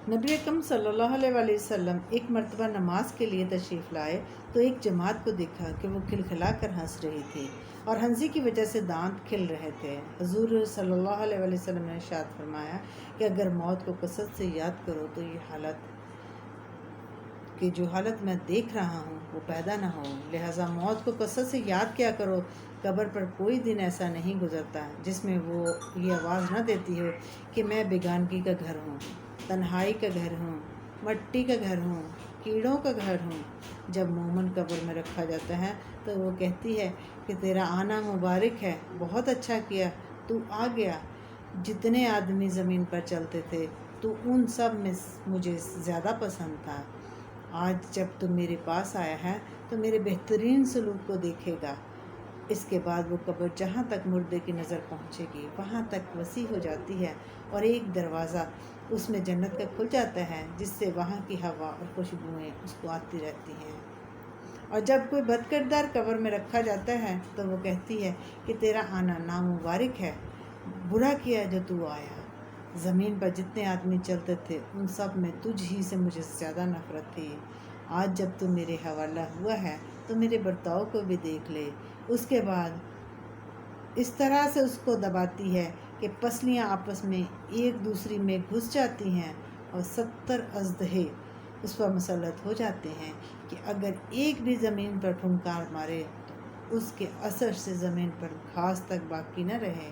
نبی اکرم صلی اللہ علیہ وسلم ایک مرتبہ نماز کے لیے تشریف لائے تو ایک جماعت کو دیکھا کہ وہ کھلکھلا کر ہنس رہی تھی اور ہنسی کی وجہ سے دانت کھل رہے تھے۔ حضور صلی اللہ علیہ وسلم نے ارشاد فرمایا کہ اگر موت کو کثرت سے یاد کرو تو یہ حالت کہ جو حالت میں دیکھ رہا ہوں وہ پیدا نہ ہو، لہٰذا موت کو کثرت سے یاد کیا کرو۔ قبر پر کوئی دن ایسا نہیں گزرتا جس میں وہ یہ آواز نہ دیتی ہو کہ میں بیگانگی کا گھر ہوں، تنہائی کا گھر ہوں، مٹی کا گھر ہوں، کیڑوں کا گھر ہوں۔ جب مومن قبر میں رکھا جاتا ہے تو وہ کہتی ہے کہ تیرا آنا مبارک ہے، بہت اچھا کیا، تو آ گیا۔ جتنے آدمی زمین پر چلتے تھے تو ان سب میں مجھے زیادہ پسند تھا۔ آج جب تم میرے پاس آیا ہے تو میرے بہترین سلوک کو دیکھے گا۔ اس کے بعد وہ قبر جہاں تک مردے کی نظر پہنچے گی وہاں تک وسیع ہو جاتی ہے اور ایک دروازہ اس میں جنت کا کھل جاتا ہے جس سے وہاں کی ہوا اور خوشبوئیں اس کو آتی رہتی ہیں۔ اور جب کوئی بد کردار قبر میں رکھا جاتا ہے تو وہ کہتی ہے کہ تیرا آنا نامبارک ہے، برا کیا جو تو آیا۔ زمین پر جتنے آدمی چلتے تھے ان سب میں تجھ ہی سے مجھے زیادہ نفرت تھی۔ آج جب تو میرے حوالہ ہوا ہے تو میرے برتاؤ کو بھی دیکھ لے۔ اس کے بعد اس طرح سے اس کو دباتی ہے کہ پسلیاں آپس میں ایک دوسری میں گھس جاتی ہیں اور 70 اژدہے اس پر مسلط ہو جاتے ہیں کہ اگر ایک بھی زمین پر پھنکار مارے تو اس کے اثر سے زمین پر گھاس تک باقی نہ رہے،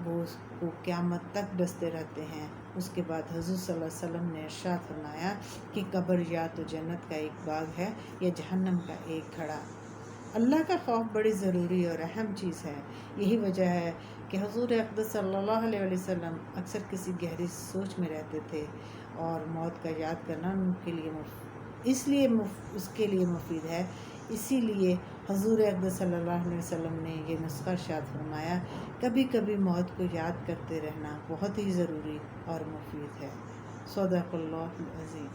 وہ اس کو قیامت تک ڈستے رہتے ہیں۔ اس کے بعد حضور صلی اللہ علیہ وسلم نے ارشاد فرمایا کہ قبر یا تو جنت کا ایک باغ ہے یا جہنم کا ایک گھڑا۔ اللہ کا خوف بڑی ضروری اور اہم چیز ہے۔ یہی وجہ ہے کہ حضور اقدس صلی اللہ علیہ وسلم اکثر کسی گہری سوچ میں رہتے تھے اور موت کا یاد کرنا ان کے لیے اس کے لیے مفید ہے۔ اسی لیے حضور اقدس صلی اللہ علیہ وسلم نے یہ نسخہ ارشاد فرمایا، کبھی کبھی موت کو یاد کرتے رہنا بہت ہی ضروری اور مفید ہے۔ صدق اللہ العظیم۔